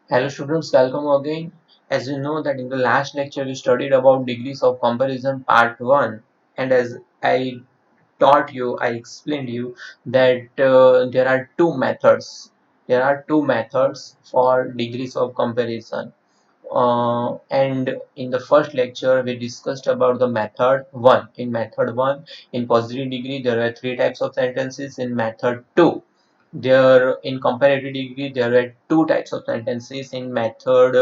Hello students, welcome again. As you know that in the last lecture we studied about degrees of comparison part 1, and as I taught you, I explained you that there are two methods. There are two methods for degrees of comparison. And in the first lecture we discussed about the method 1. In method 1, in positive degree there were three types of sentences. In method 2, there in comparative degree there were two types of sentences. In method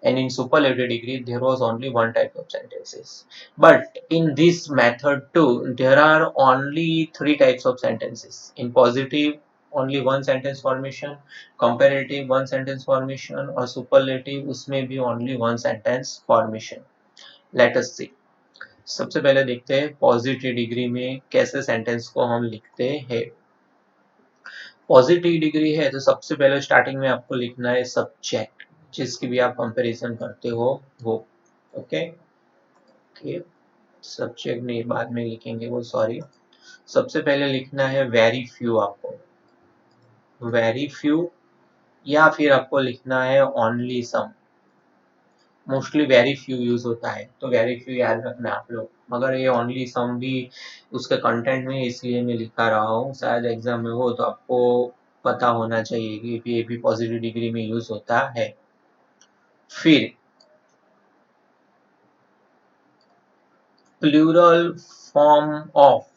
and in superlative degree there was only one type of sentences. But in this method too there are only three types of sentences. In positive, only one sentence formation. Comparative, one sentence formation. और superlative, उसमें भी only one sentence formation. Let us see. सबसे पहले देखते हैं positive degree में कैसे sentence को हम लिखते हैं. पॉजिटिव डिग्री है तो सबसे पहले स्टार्टिंग में आपको लिखना है सब्जेक्ट, जिसकी भी आप कंपैरिजन करते हो वो. ओके ओके, सब्जेक्ट नहीं बाद में लिखेंगे वो, सॉरी. सबसे पहले लिखना है वेरी फ्यू, आपको वेरी फ्यू, या फिर आपको लिखना है only some. Mostly very few use होता है तो वेरी फ्यू याद रखना आप लोग. मगर ये ओनली सम भी उसके कंटेंट में, इसलिए मैं लिखा रहा हूँ, शायद एग्जाम में हो तो आपको पता होना चाहिए कि ये भी पॉजिटिव डिग्री में यूज होता है. फिर प्लूरल फॉर्म ऑफ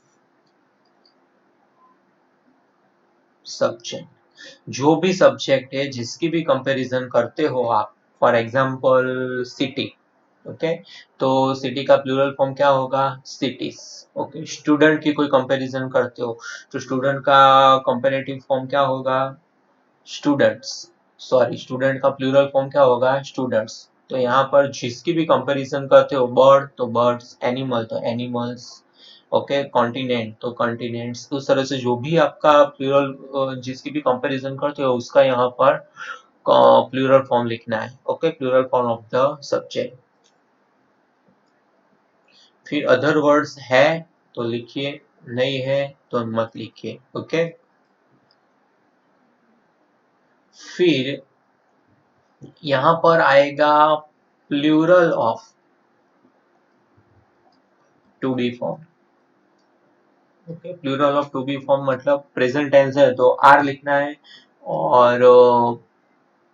सब्जेक्ट, जो भी सब्जेक्ट है जिसकी भी कंपैरिजन करते हो आप. For example city. ओके, तो सिटी का प्लूरल फॉर्म क्या होगा? सिटीज. ओके, स्टूडेंट की कोई कंपैरिजन करते हो तो स्टूडेंट का कंपैरेटिव फॉर्म क्या होगा? स्टूडेंट्स. सॉरी, स्टूडेंट का प्लूरल फॉर्म क्या होगा? स्टूडेंट्स. तो यहाँ पर जिसकी भी कंपैरिजन करते हो, बर्ड तो बर्ड्स, एनिमल तो एनिमल्स. ओके, कॉन्टिनेंट तो कॉन्टिनेंट्स. उस तरह से जो भी आपका प्लूरल जिसकी भी कंपैरिजन करते हो उसका यहाँ पर प्लूरल फॉर्म लिखना है. Okay, plural form of the subject. फिर अदर वर्ड्स है तो लिखिए, नहीं है तो मत लिखिए. ओके, फिर यहां पर आएगा plural of to be form. Okay, plural of to be form मतलब प्रेजेंट टेंस है तो आर लिखना है, और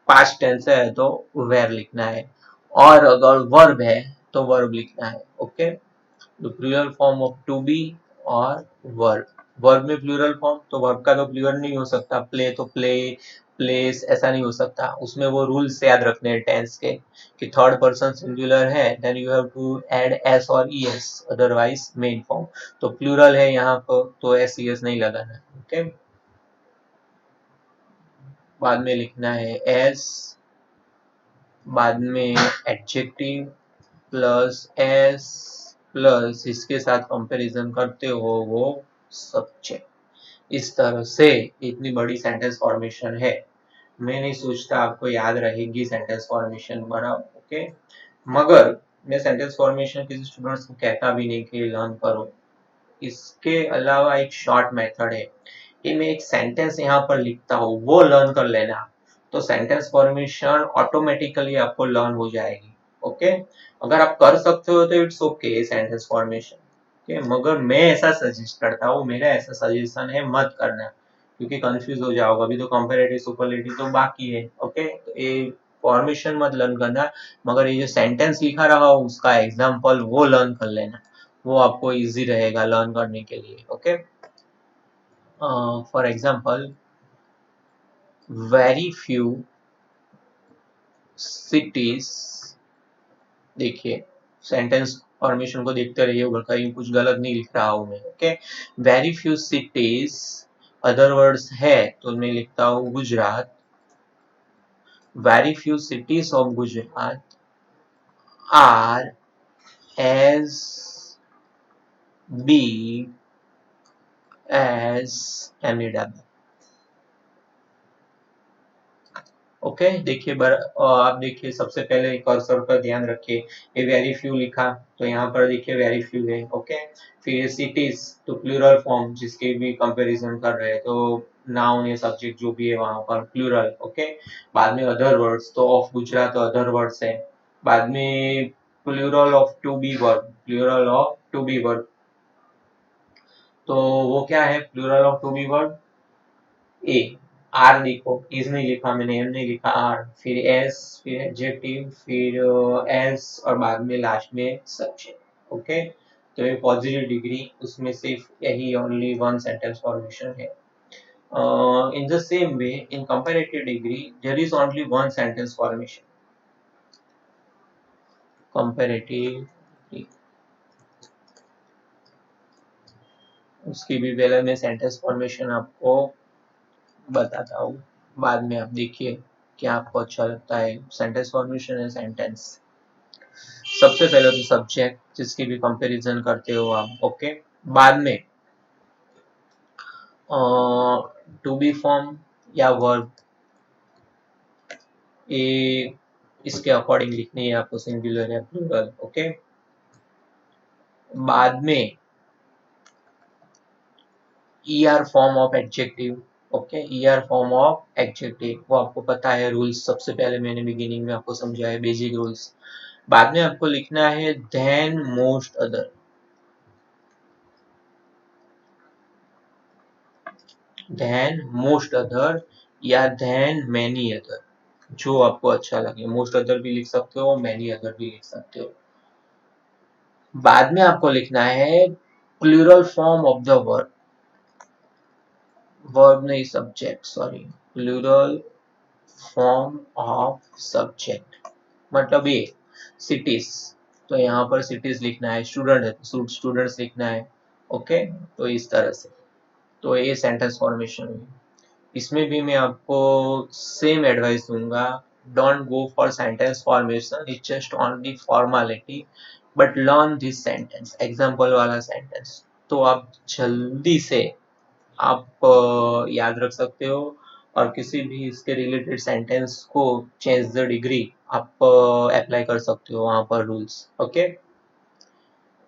पास्ट टेंस है तो वेर लिखना है, और अगर वर्ब है तो वर्ब लिखना है. ओके, तो plural form of to be और वर्ब. वर्ब में प्लूरल फॉर्म तो वर्ब का तो प्लूरल नहीं हो सकता. प्ले तो प्ले, प्लेस ऐसा नहीं हो सकता. उसमें वो रूल्स याद रखने हैं टेंस के कि थर्ड पर्सन सिंगुलर है then you have to add S और E S, otherwise main form. तो प्लूरल है यहाँ पर तो एस ई एस नहीं लगाना. ओके, बाद में लिखना है एस, बाद में एडजेक्टिव प्लस एस प्लस इसके साथ कंपैरिजन करते हो वो सब्जेक्ट. इस तरह से इतनी बड़ी सेंटेंस फॉर्मेशन है. मैं नहीं सोचता आपको याद रहेगी सेंटेंस फॉर्मेशन बराबर. ओके, मगर मैं सेंटेंस फॉर्मेशन किसी स्टूडेंट्स को कहता भी नहीं कि लर्न करो. इसके अलावा एक शॉर्ट मेथड है कि मैं एक सेंटेंस यहाँ पर लिखता हूँ वो लर्न कर लेना, तो सेंटेंस फॉर्मेशन ऑटोमेटिकली आपको लर्न हो जाएगी. ओके, अगर आप कर सकते हो तो it's okay sentence formation. Okay, मगर मैं ऐसा सजेस्ट करता हूँ, मेरा ऐसा सजेशन है मत करना, क्योंकि कंफ्यूज हो जाओगे. अभी तो कंपैरेटिव सुपरलेटिव तो बाकी है. ओके, तो ये फॉर्मेशन मत लर्न करना, मगर ये जो सेंटेंस लिखा रहा हो उसका एग्जाम्पल वो लर्न कर लेना, वो आपको इजी रहेगा लर्न करने के लिए. Okay, for example very few cities. देखिए, सेंटेंस फॉर्मेशन को देखते रहिए, कहीं कुछ गलत नहीं लिख रहा हूं मैं. Okay, very few cities, other words है तो मैं लिखता हूँ Gujarat. Very few cities of Gujarat are as big as Ahmedabad. Okay देखिए आप देखिए सबसे पहले कर्सर पर ध्यान रखिए, ये वेरी फ्यू लिखा, तो यहाँ पर देखिए वेरी फ्यू है। ओके फिर सिटीज तो प्लूरल फॉर्म जिसके भी कंपैरिजन कर रहे हैं, तो नाउन या सब्जेक्ट जो भी है वहां पर प्लूरल। ओके बाद में अदर वर्ड्स, तो ऑफ गुजरात अदर वर्ड्स है। बाद में plural of to be verb, plural of to be verb, तो वो क्या है plural of to be verb? A. Are देखो, इज नहीं लिखा मैंने, एम नहीं लिखा, आर, फिर एस, फिर एडजेक्टिव, फिर एस, और बाद में लास्ट में सब्जेक्ट। ओके तो ये पॉजिटिव डिग्री, उसमें सिर्फ यही ओनली वन सेंटेंस फॉर्मेशन है। In the same way in comparative degree there is only one sentence formation. Comparative, उसकी भी पहले मैं सेंटेंस फॉर्मेशन आपको बताता हूँ, बाद में आप देखिए क्या आपको अच्छा लगता है। सेंटेंस फॉर्मेशन है सेंटेंस, सबसे पहले तो सब्जेक्ट जिसकी भी कंपैरिजन करते हो आप। ओके बाद में टू बी फॉर्म या वर्ब, ये इसके अकॉर्डिंग लिखनी है आपको, सिंगुलर या प्लूरल। ओके बाद में ER form of adjective. Okay ER form of adjective, वो आपको पता है रूल्स, सबसे पहले मैंने बिगिनिंग में आपको समझाया बेसिक रूल्स। बाद में आपको लिखना है than most other, than most other या देन मैनी अदर, जो आपको अच्छा लगे। मोस्ट अदर भी लिख सकते हो, मैनी अदर भी लिख सकते हो। बाद में आपको लिखना है plural form of the verb, verb नहीं subject, sorry, plural form of subject, मतलब ये सिटीज, तो यहाँ पर सिटीज लिखना है, स्टूडेंट है तो स्टूडेंट्स लिखना है। ओके तो इस तरह से, तो ये सेंटेंस फॉर्मेशन हुई। इसमें भी मैं आपको सेम एडवाइस दूंगा, don't go for sentence formation, it's just only formality, but learn this sentence, example वाला सेंटेंस, तो आप जल्दी से आप याद रख सकते हो, और किसी भी इसके रिलेटेड सेंटेंस को चेंज द डिग्री आप अप्लाई कर सकते हो वहां पर रूल्स। ओके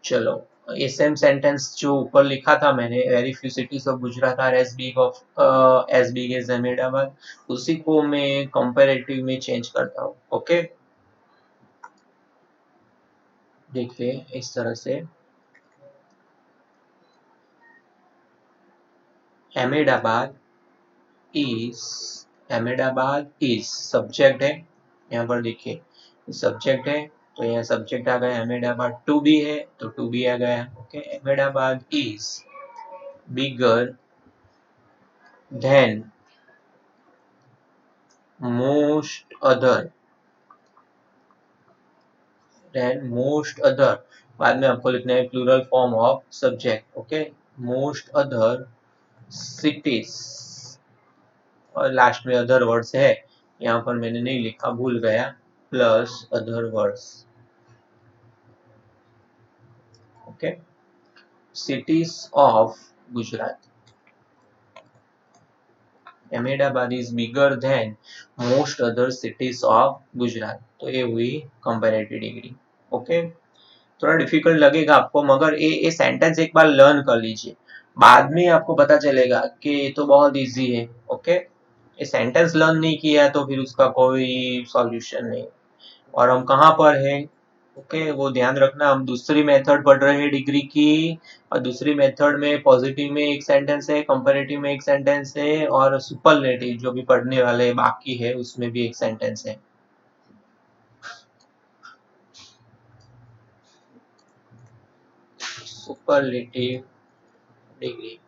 चलो, ये सेम सेंटेंस जो ऊपर लिखा था मैंने, very few cities of Gujarat are as big as Ahmedabad, उसी को मैं कंपैरेटिव में चेंज करता हूँ। ओके देखिए इस तरह से, Ahmedabad is, Ahmedabad is subject है, यहाँ पर देखिए सब्जेक्ट है, तो यहाँ सब्जेक्ट आ गया, अहमदाबाद टू बी है तो टू बी आ गया। Okay Ahmedabad is bigger than most other, than most other, बाद में आपको लिखना है plural form of subject. Okay most other cities, और लास्ट में अदर वर्ड्स है, यहाँ पर मैंने नहीं लिखा, भूल गया, plus other words. Okay cities of Gujarat, Ahmedabad is bigger than most other cities of Gujarat, तो ये हुई कंपैरेटिव डिग्री। ओके थोड़ा डिफिकल्ट लगेगा आपको, मगर ये सेंटेंस एक बार लर्न कर लीजिए, बाद में आपको पता चलेगा कि ये तो बहुत इजी है। ओके ये सेंटेंस लर्न नहीं किया तो फिर उसका कोई सॉल्यूशन नहीं। और हम कहाँ पर है? ओके वो ध्यान रखना, हम दूसरी मेथड पढ़ रहे हैं डिग्री की, और दूसरी मेथड में पॉजिटिव में एक सेंटेंस है, कंपैरेटिव में एक सेंटेंस है, और सुपरलेटिव जो भी पढ़ने वाले बाकी है उसमें भी एक सेंटेंस है। सुपरलेटिव डिग्री,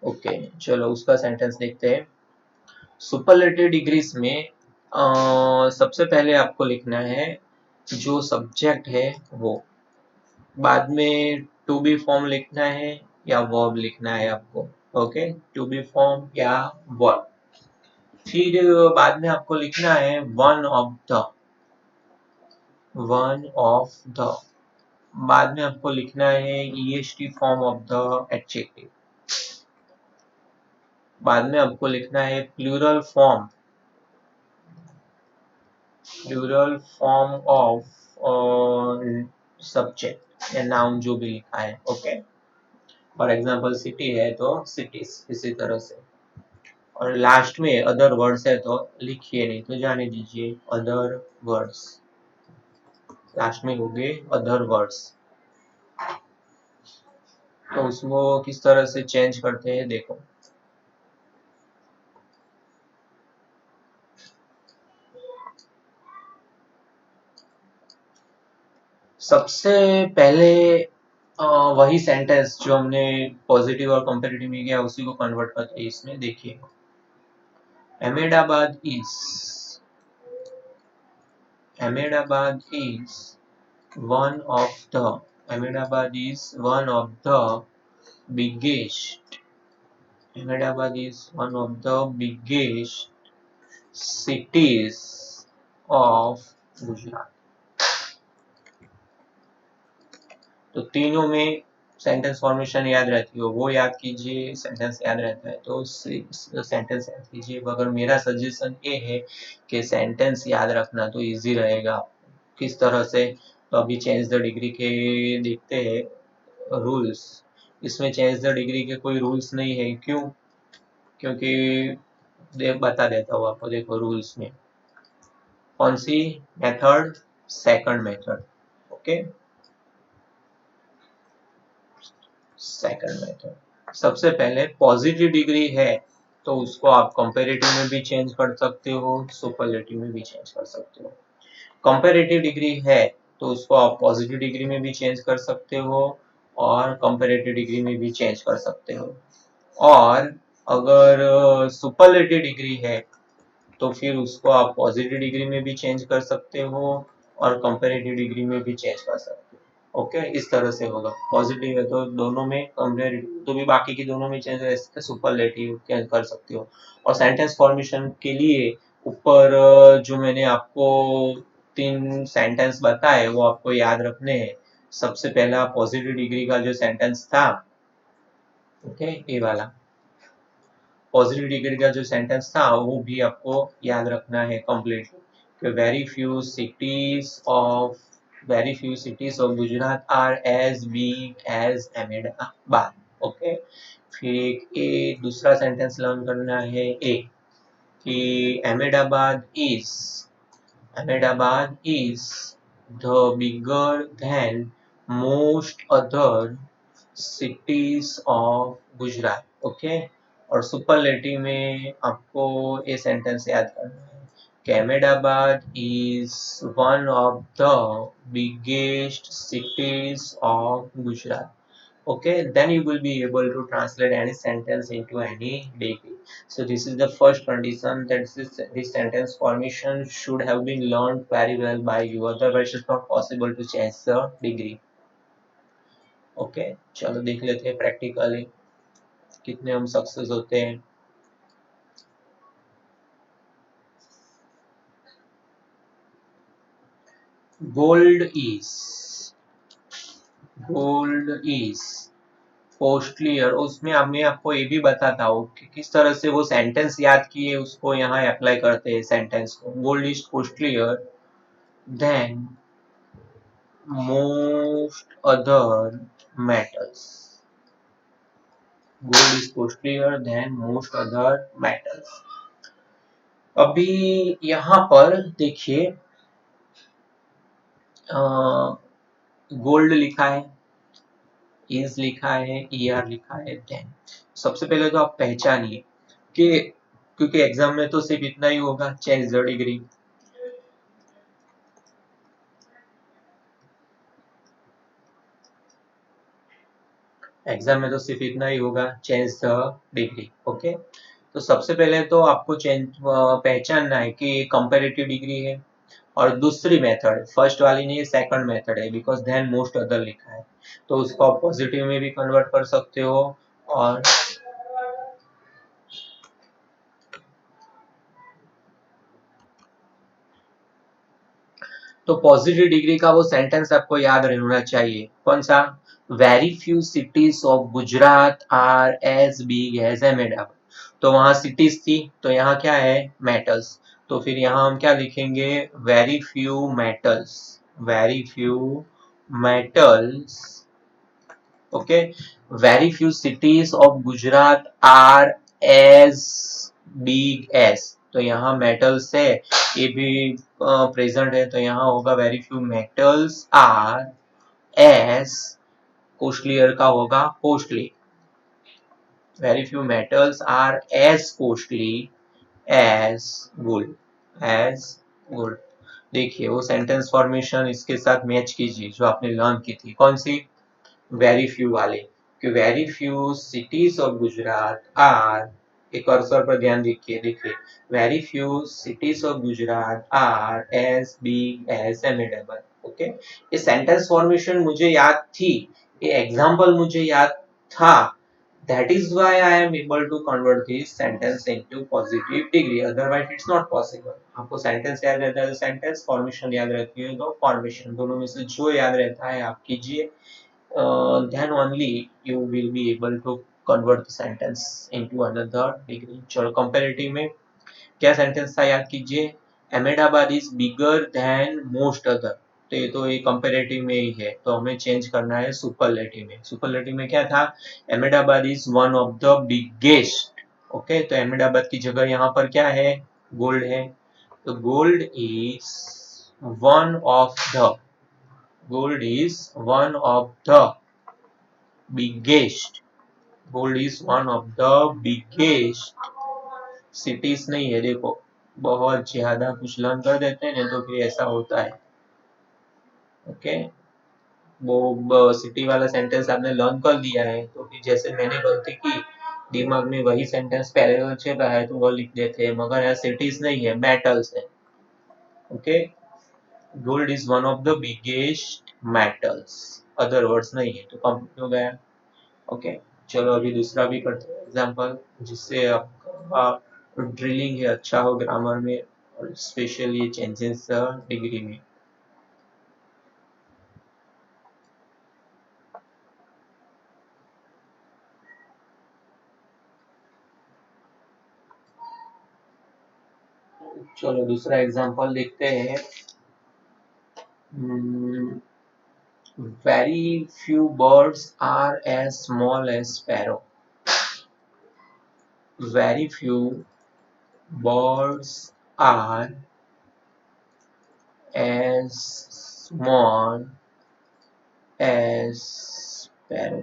ओके चलो उसका सेंटेंस देखते हैं। सुपरलेटिव डिग्रीज में सबसे पहले आपको लिखना है जो सब्जेक्ट है वो, बाद में टू बी फॉर्म लिखना है या वर्ब लिखना है आपको। ओके टू बी फॉर्म या वर्ब, फिर बाद में आपको लिखना है one of the, one of the, बाद में आपको लिखना है EST form of the adjective. बाद में आपको लिखना है प्लूरल फॉर्म ऑफ सब्जेक्ट या नाउन जो भी लिखा है। ओके, फॉर एग्जांपल सिटी है तो सिटीज, इसी तरह से। और लास्ट में अदर वर्ड्स है तो लिखिए, नहीं तो जाने दीजिए अदर वर्ड्स। लास्ट में हो गए अदर वर्ड्स। तो उसको किस तरह से चेंज करते हैं देखो। सबसे पहले वही सेंटेंस जो हमने पॉजिटिव और कंपेरेटिव में किया उसी को कन्वर्ट करते हैं इसमें। देखिए, Ahmedabad is one of the Ahmedabad is one of the biggest Ahmedabad is one of the biggest cities of Gujarat. तो तीनों में सेंटेंस फॉर्मेशन याद रहती हो वो याद कीजिए, सेंटेंस याद रहता है तो सेंटेंस याद कीजिए। अगर मेरा सजेशन ये है कि सेंटेंस याद रखना तो इजी रहेगा। किस तरह से, तो अभी चेंज द डिग्री के देखते हैं रूल्स। इसमें चेंज द डिग्री के कोई रूल्स नहीं है, क्यों? क्योंकि बता देता हूँ आपको। देखो रूल्स में कौन सी method, second method. Okay, second method. सबसे पहले पॉजिटिव डिग्री है तो उसको आप कंपैरेटिव में भी चेंज कर सकते हो, सुपरलेटिव में भी चेंज कर सकते हो। कंपैरेटिव डिग्री है तो उसको आप पॉजिटिव डिग्री में भी चेंज कर सकते हो और कंपैरेटिव डिग्री में भी चेंज कर सकते हो। और अगर सुपरलेटिव डिग्री है तो फिर उसको आप पॉजिटिव डिग्री में भी चेंज कर सकते हो और कंपैरेटिव डिग्री में भी चेंज कर सकते हो। ओके, इस तरह से होगा। पॉजिटिव है तो दोनों में, कंपैरेटिव तो भी बाकी की दोनों में चेंज कर सकते हो, सुपरलेटिव चेंज कर सकते हो। और सेंटेंस फॉर्मेशन के लिए ऊपर जो मैंने आपको 3 सेंटेंस बताए वो आपको याद रखने हैं। सबसे पहला पॉजिटिव डिग्री का जो सेंटेंस था, ओके, ये वाला पॉजिटिव डिग्री का जो सेंटेंस था वो भी आपको याद रखना है completely. Very few cities of Gujarat are as big as Ahmedabad. Okay, फिर एक दूसरा सेंटेंस लर्न करना है कि Ahmedabad is the bigger than most other cities of Gujarat. Okay, और सुपरलेटिव में आपको ये सेंटेंस याद करना है कि Ahmedabad is one of the biggest cities of Gujarat. Okay, then you will be able to translate any sentence into any degree. So this is the first condition, that this sentence formation should have been learned very well by you, otherwise it's not possible to change the degree. Okay, चलो देख लेते हैं practically कितने हम success होते हैं। Gold is costlier. उसमें अब मैं आपको ये भी बताता हूँ कि किस तरह से वो सेंटेंस याद किए उसको यहाँ अप्लाई करते हैं सेंटेंस को। Gold is costlier then most other metals. Gold is costlier then most other metals. अभी यहाँ पर देखिए गोल्ड लिखा है, इज लिखा है, ईआर लिखा है, देन सबसे पहले तो आप पहचानिए कि, क्योंकि एग्जाम में तो सिर्फ इतना ही होगा, चेंज द डिग्री। एग्जाम में तो सिर्फ इतना ही होगा, चेंज द डिग्री। ओके, तो सबसे पहले तो आपको पहचानना है कि कंपैरेटिव डिग्री है। और दूसरी मेथड, फर्स्ट वाली नहीं, सेकंड मेथड है, बिकॉज देन मोस्ट अदर लिखा है तो उसको आप पॉजिटिव में भी कन्वर्ट कर सकते हो। और तो पॉजिटिव डिग्री का वो सेंटेंस आपको याद रहना चाहिए, कौन सा? Very few cities of Gujarat are as big as Ahmedabad. तो वहां सिटीज थी, तो यहाँ क्या है? मेटल्स। तो फिर यहाँ हम क्या लिखेंगे? Very few metals, very few metals, okay. Very few cities of Gujarat are as big as, तो यहाँ मेटल्स है, ये भी प्रेजेंट है, तो यहाँ होगा very few metals are as, costlier का होगा costly, very few metals are as costly as gold, as gold. देखिए वो सेंटेंस फॉर्मेशन इसके साथ मैच कीजिए जो आपने लर्न की थी, कौन सी? वेरी फ्यू वाले, कि very few cities of Gujarat are, एक कर्सर पर ध्यान दीजिए, देखिए very few cities of Gujarat are as big as Ahmedabad, okay. ये सेंटेंस फॉर्मेशन मुझे याद थी, ये एग्जांपल मुझे याद था, that is why I am able to convert this sentence into positive degree, otherwise it's not possible। आपको सेंटेंस याद रहता है तो सेंटेंस, फॉर्मेशन याद रहती है तो फॉर्मेशन, दोनों में से जो याद रहता है आप कीजिए, then only you will be able to convert the sentence into another degree। चलो कंपैरेटिव में क्या सेंटेंस था याद कीजिए, Ahmedabad is bigger than most other, तो ये तो ये कंपैरेटिव में ही है, तो हमें चेंज करना है सुपरलेटिव में। सुपरलेटिव में क्या था? Ahmedabad is one of the biggest, okay. तो अहमदाबाद की जगह यहाँ पर क्या है? गोल्ड है, तो gold is one of the, gold is one of the biggest, gold is one of the biggest cities नहीं है, देखो बहुत ज्यादा कुछ लर्न कर देते हैं तो फिर ऐसा होता है, ओके। वो सिटी वाला सेंटेंस आपने लर्न कर लिया है तो फिर जैसे मैंने गलती की, दिमाग में वही सेंटेंस पहले चल रहा है तो वो लिख देते हैं, मगर यहाँ सिटीज नहीं है, मेटल्स है, okay. Gold is one of the biggest metals, other words नहीं है, तो कंप्लीट हो गया, ओके। चलो अभी दूसरा भी करते हैं एग्जांपल, जिससे आपका ड्रिलिंग है अच्छा हो ग्रामर में, और स्पेशली चेंजेस डिग्री में। चलो दूसरा एग्जांपल देखते हैं। Very few birds are as small as sparrow, very few birds are as small as sparrow,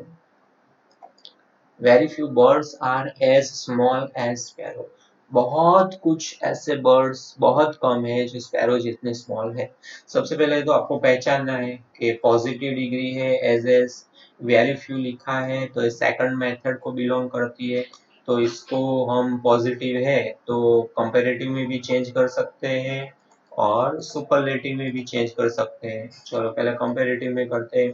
very few birds are as small as sparrow, बहुत कुछ ऐसे बर्ड्स बहुत कम है जो स्पैरो जितने स्मॉल है। सबसे पहले तो आपको पहचानना है कि पॉजिटिव डिग्री है, एज वेरी फ्यू लिखा है तो ये सेकंड मेथड को बिलोंग करती है, तो इसको हम पॉजिटिव है तो कंपैरेटिव में भी चेंज कर सकते हैं और सुपरलेटिव में भी चेंज कर सकते हैं। चलो पहले कंपैरेटिव में करते हैं।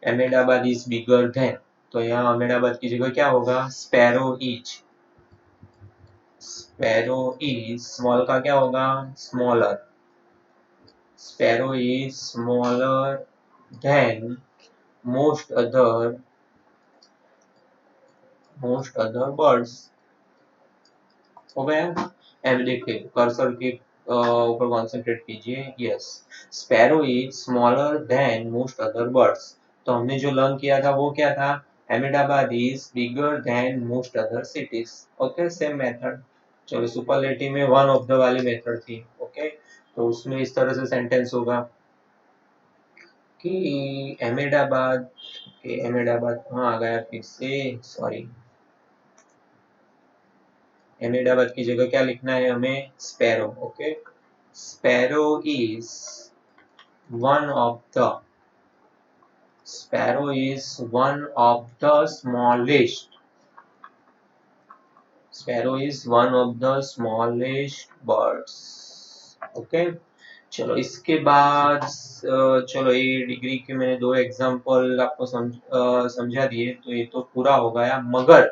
अहमदाबाद इज बिगर देन, तो यहाँ अहमदाबाद की जगह क्या होगा? Sparrow is, sparrow is small का क्या होगा? Smaller, sparrow is smaller than most other birds, हो गया। एंड देखिए कर्सर के ऊपर कॉन्सेंट्रेट कीजिए, yes, sparrow is smaller than most other birds, तो हमने जो लर्न किया था वो क्या था? Ahmedabad is bigger than most other cities, okay, same method. चलो सुपरलेटिव में वन ऑफ द वाली मेथड थी, ओके, तो उसमें इस तरह से सेंटेंस होगा कि अहमदाबाद, अहमदाबाद हाँ आ गया फिर से, सॉरी, अहमदाबाद की जगह क्या लिखना है हमें? Sparrow, okay. Sparrow is one of the, sparrow is one of the smallest, sparrow is one of the smallest birds, okay. चलो इसके बाद चलो ये डिग्री के मैंने दो एग्जांपल आपको समझा दिए, तो ये तो पूरा हो गया, मगर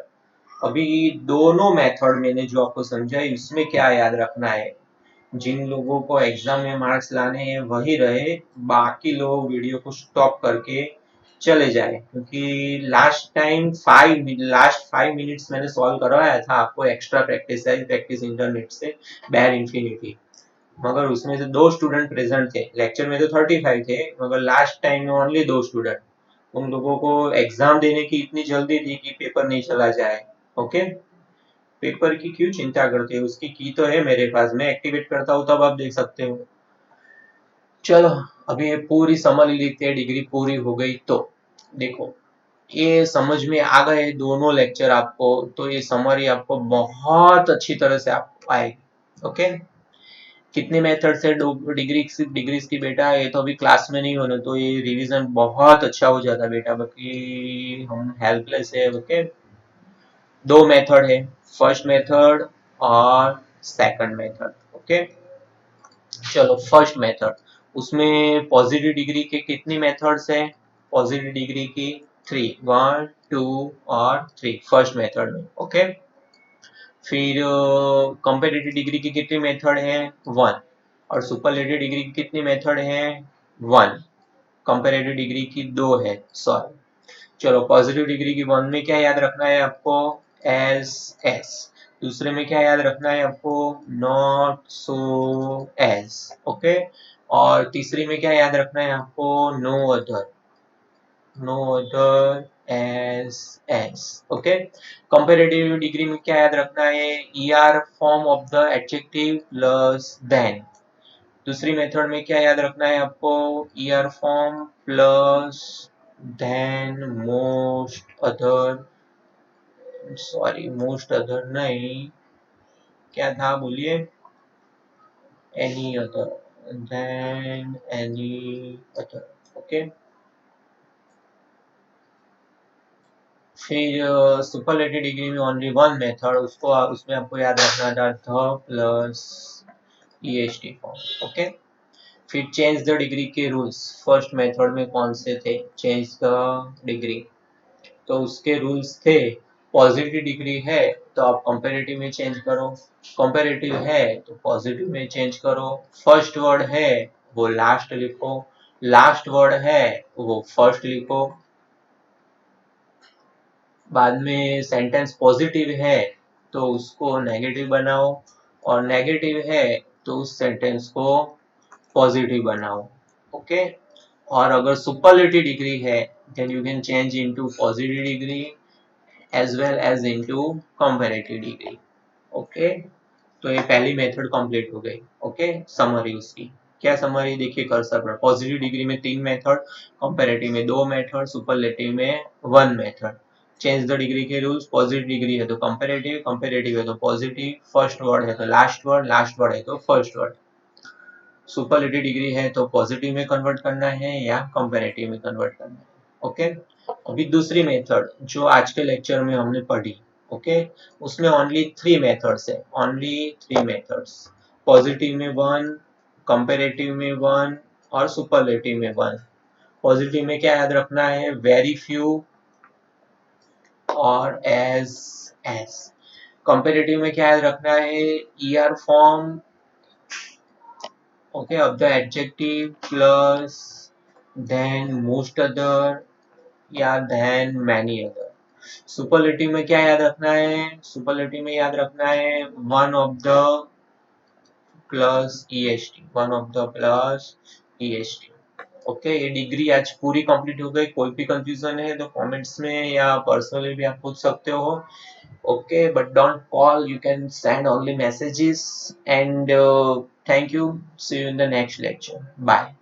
अभी दोनों मेथड मैंने जो आपको समझाई उसमें क्या याद रखना है? जिन लोगों को एग्जाम में मार्क्स लाने हैं वही रहे, बाकी लोग वीडियो को स्टॉप करके चले जाए, क्योंकि लास्ट 5 मिनट्स मैंने सॉल्व करवाया था आपको, एक्स्ट्रा प्रैक्टिस इंटरनेट से, बैर इन्फिनिटी, मगर उसमें से 2 स्टूडेंट प्रेजेंट थे, लेक्चर में तो 35 थे, मगर लास्ट टाइम में ओनली 2 स्टूडेंट। उन लोगों को एग्जाम देने की इतनी जल्दी थी कि पेपर नहीं चला जाए। ओके, पेपर की क्यों चिंता करते हो, उसकी की तो है मेरे पास, मैं एक्टिवेट करता हूँ तब आप देख सकते हो। चलो, अभी ये पूरी समझ लेते हैं, डिग्री पूरी हो गई तो देखो, ये समझ में आ गए दोनों लेक्चर आपको, तो ये समरी आपको बहुत अच्छी तरह से आपको आएगी। ओके, कितने मेथड से डिग्रीज की बेटा, ये तो अभी क्लास में नहीं होने, तो ये रिवीजन बहुत अच्छा हो जाता बेटा, बाकी हम हेल्पलेस है। ओके, 2 मेथड है, फर्स्ट मेथड और सेकंड मेथड। ओके, चलो फर्स्ट मेथड, उसमें पॉजिटिव डिग्री के कितनी मेथड्स है, पॉजिटिव डिग्री की 3, 1 2 और 3 फर्स्ट मेथड में। ओके, फिर कंपेरेटिव डिग्री की कितनी मेथड है, 1, और सुपरलेटिव डिग्री की कितनी मेथड है, 1, कंपेरेटिव डिग्री की 2 है, सॉरी। चलो, पॉजिटिव डिग्री की 1 में क्या याद रखना है आपको, एस एस, दूसरे में क्या याद रखना है आपको, नॉट सो एस। ओके, और तीसरी में क्या याद रखना है आपको, no other, no other S S. Okay, comparative degree में क्या याद रखना है, ER form of the adjective plus than. दूसरी मेथड में क्या याद रखना है आपको, ER form plus than most other, sorry most other नहीं, क्या था बोलिए, any other, than any other. Okay, फिर सुपरलेटिव डिग्री में ओनली 1 मेथड, उसको उसमें आपको याद रखना था the plus EST form. Okay, फिर चेंज द डिग्री के रूल्स, फर्स्ट मेथड में कौन से थे, चेंज द डिग्री, तो उसके रूल्स थे, पॉजिटिव डिग्री है तो आप कंपेरेटिव में चेंज करो, कंपेरेटिव है तो पॉजिटिव में चेंज करो, फर्स्ट वर्ड है वो लास्ट लिखो, लास्ट वर्ड है वो फर्स्ट लिखो, बाद में सेंटेंस पॉजिटिव है तो उसको नेगेटिव बनाओ, और नेगेटिव है तो उस सेंटेंस को पॉजिटिव बनाओ। ओके, और अगर सुपरलेटिव डिग्री है then you can change into positive degree as well as into comparative degree। Okay, तो ये पहली मेथड कंप्लीट हो गई। ओके, समरी उसकी क्या, समरी देखिए कर्सर पर, पॉजिटिव डिग्री में 3 मेथड, कंपैरेटिव में 2 मेथड, सुपरलेटिव में 1 मेथड। चेंज द डिग्री के रूल्स, पॉजिटिव डिग्री है तो कंपैरेटिव, कंपैरेटिव है तो पॉजिटिव, फर्स्ट वर्ड है तो लास्ट वर्ड, लास्ट वर्ड है तो फर्स्ट वर्ड, सुपरलेटिव डिग्री है तो पॉजिटिव में कन्वर्ट करना है या कंपैरेटिव में कन्वर्ट करना है। ओके, अभी दूसरी मेथड जो आज के लेक्चर में हमने पढ़ी, ओके, उसमें ओनली 3 मेथड्स है, ओनली 3 मेथड्स, पॉजिटिव में 1, कंपैरेटिव में 1 और सुपरलेटिव में 1। पॉजिटिव में क्या याद रखना है, वेरी फ्यू और एज एस। कंपैरेटिव में क्या याद रखना है, ER form, okay, of the adjective plus then most other या then many other। सुपरलेटिव में क्या याद रखना है, सुपरलेटिव में याद रखना है one of the plus EST, one of the plus EST. Okay, ये डिग्री आज पूरी कंप्लीट हो गई, कोई भी कंफ्यूजन है तो कमेंट्स में या पर्सनली भी आप पूछ सकते हो। okay, but don't call, you can send only messages, and thank you, see you in the next lecture, bye।